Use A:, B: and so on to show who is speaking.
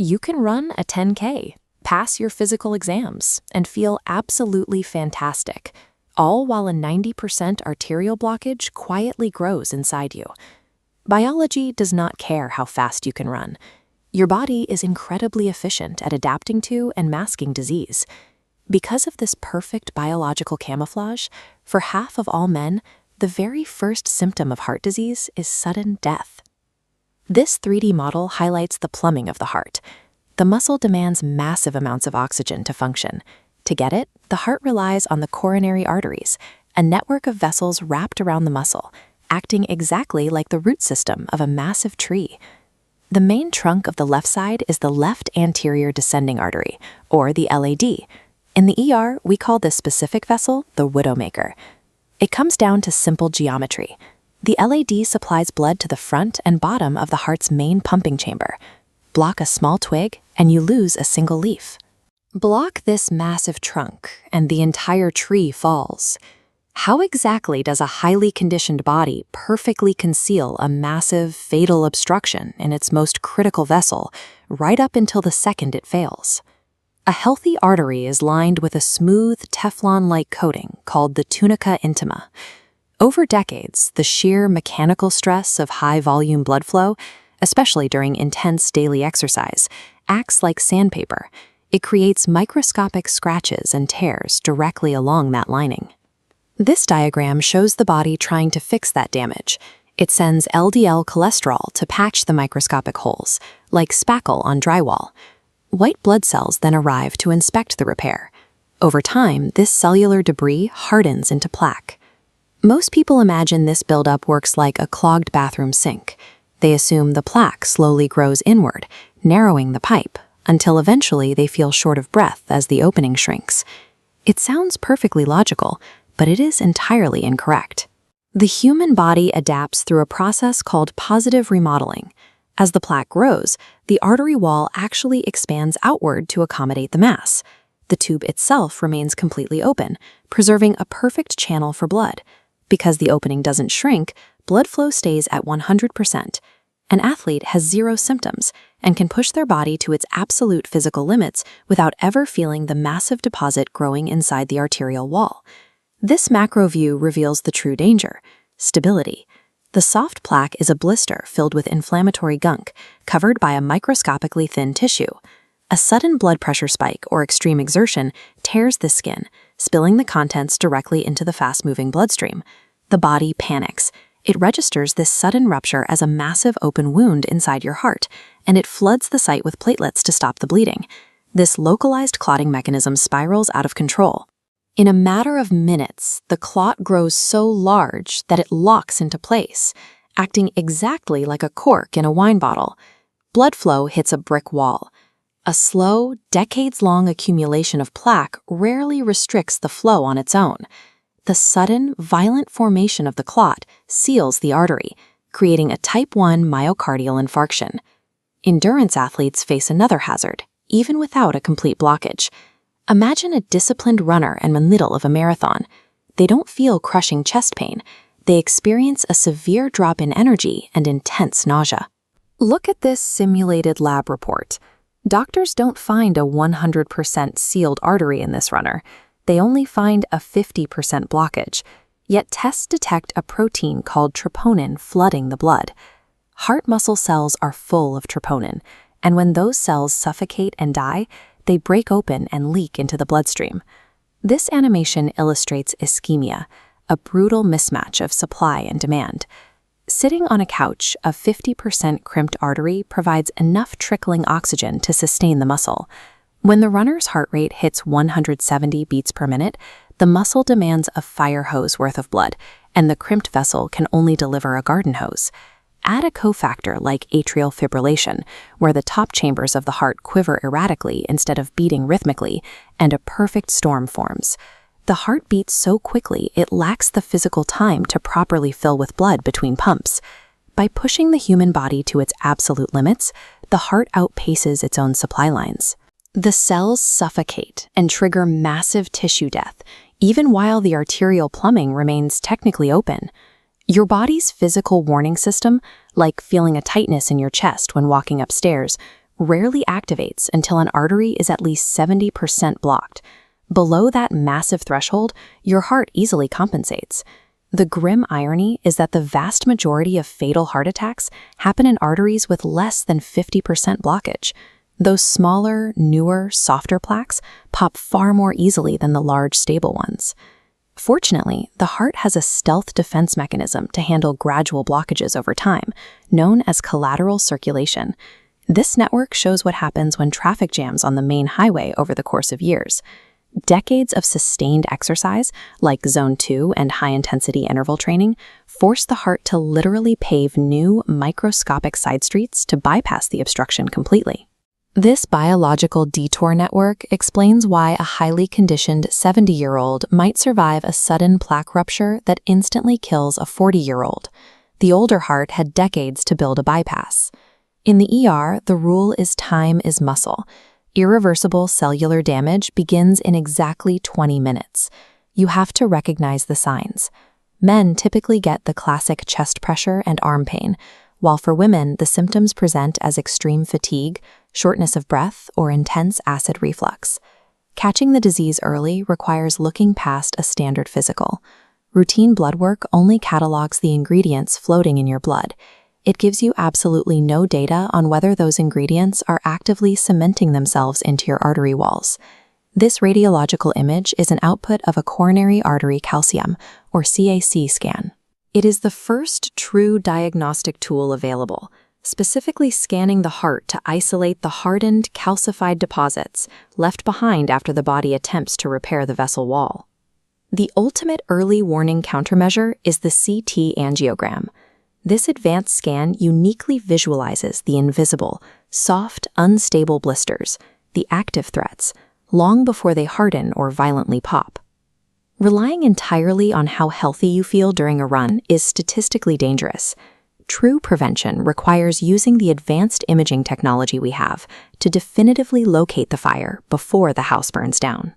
A: You can run a 10K, pass your physical exams, and feel absolutely fantastic, all while a 90% arterial blockage quietly grows inside you. Biology does not care how fast you can run. Your body is incredibly efficient at adapting to and masking disease. Because of this perfect biological camouflage, for half of all men, the very first symptom of heart disease is sudden death. This 3D model highlights the plumbing of the heart. The muscle demands massive amounts of oxygen to function. To get it, the heart relies on the coronary arteries, a network of vessels wrapped around the muscle, acting exactly like the root system of a massive tree. The main trunk of the left side is the left anterior descending artery, or the LAD. In the ER, we call this specific vessel the Widowmaker. It comes down to simple geometry. The LAD supplies blood to the front and bottom of the heart's main pumping chamber. Block a small twig, and you lose a single leaf. Block this massive trunk, and the entire tree falls. How exactly does a highly conditioned body perfectly conceal a massive, fatal obstruction in its most critical vessel, right up until the second it fails? A healthy artery is lined with a smooth, Teflon-like coating called the tunica intima. Over decades, the sheer mechanical stress of high-volume blood flow, especially during intense daily exercise, acts like sandpaper. It creates microscopic scratches and tears directly along that lining. This diagram shows the body trying to fix that damage. It sends LDL cholesterol to patch the microscopic holes, like spackle on drywall. White blood cells then arrive to inspect the repair. Over time, this cellular debris hardens into plaque. Most people imagine this buildup works like a clogged bathroom sink. They assume the plaque slowly grows inward, narrowing the pipe, until eventually they feel short of breath as the opening shrinks. It sounds perfectly logical, but it is entirely incorrect. The human body adapts through a process called positive remodeling. As the plaque grows, the artery wall actually expands outward to accommodate the mass. The tube itself remains completely open, preserving a perfect channel for blood. Because the opening doesn't shrink, blood flow stays at 100%. An athlete has zero symptoms and can push their body to its absolute physical limits without ever feeling the massive deposit growing inside the arterial wall. This macro view reveals the true danger: stability. The soft plaque is a blister filled with inflammatory gunk, covered by a microscopically thin tissue. A sudden blood pressure spike or extreme exertion tears the skin, spilling the contents directly into the fast-moving bloodstream. The body panics. It registers this sudden rupture as a massive open wound inside your heart, and it floods the site with platelets to stop the bleeding. This localized clotting mechanism spirals out of control. In a matter of minutes, the clot grows so large that it locks into place, acting exactly like a cork in a wine bottle. Blood flow hits a brick wall. A slow, decades-long accumulation of plaque rarely restricts the flow on its own. The sudden, violent formation of the clot seals the artery, creating a type 1 myocardial infarction. Endurance athletes face another hazard, even without a complete blockage. Imagine a disciplined runner in the middle of a marathon. They don't feel crushing chest pain. They experience a severe drop in energy and intense nausea. Look at this simulated lab report. Doctors don't find a 100% sealed artery in this runner. They only find a 50% blockage. Yet tests detect a protein called troponin flooding the blood. Heart muscle cells are full of troponin, and when those cells suffocate and die, they break open and leak into the bloodstream. This animation illustrates ischemia, a brutal mismatch of supply and demand. Sitting on a couch, a 50% crimped artery provides enough trickling oxygen to sustain the muscle. When the runner's heart rate hits 170 beats per minute, the muscle demands a fire hose worth of blood, and the crimped vessel can only deliver a garden hose. Add a cofactor like atrial fibrillation, where the top chambers of the heart quiver erratically instead of beating rhythmically, and a perfect storm forms. The heart beats so quickly it lacks the physical time to properly fill with blood between pumps. By pushing the human body to its absolute limits, the heart outpaces its own supply lines. The cells suffocate and trigger massive tissue death, even while the arterial plumbing remains technically open. Your body's physical warning system, like feeling a tightness in your chest when walking upstairs, rarely activates until an artery is at least 70% blocked. Below that massive threshold, your heart easily compensates. The grim irony is that the vast majority of fatal heart attacks happen in arteries with less than 50% blockage. Those smaller, newer, softer plaques pop far more easily than the large, stable ones. Fortunately, the heart has a stealth defense mechanism to handle gradual blockages over time, known as collateral circulation. This network shows what happens when traffic jams on the main highway over the course of years. Decades of sustained exercise, like Zone 2 and high-intensity interval training, force the heart to literally pave new, microscopic side streets to bypass the obstruction completely. This biological detour network explains why a highly conditioned 70-year-old might survive a sudden plaque rupture that instantly kills a 40-year-old. The older heart had decades to build a bypass. In the ER, the rule is time is muscle. Irreversible cellular damage begins in exactly 20 minutes. You have to recognize the signs. Men typically get the classic chest pressure and arm pain, while for women, the symptoms present as extreme fatigue, shortness of breath, or intense acid reflux. Catching the disease early requires looking past a standard physical. Routine blood work only catalogs the ingredients floating in your blood. It gives you absolutely no data on whether those ingredients are actively cementing themselves into your artery walls. This radiological image is an output of a coronary artery calcium, or CAC scan. It is the first true diagnostic tool available, specifically scanning the heart to isolate the hardened, calcified deposits left behind after the body attempts to repair the vessel wall. The ultimate early warning countermeasure is the CT angiogram. This advanced scan uniquely visualizes the invisible, soft, unstable blisters, the active threats, long before they harden or violently pop. Relying entirely on how healthy you feel during a run is statistically dangerous. True prevention requires using the advanced imaging technology we have to definitively locate the fire before the house burns down.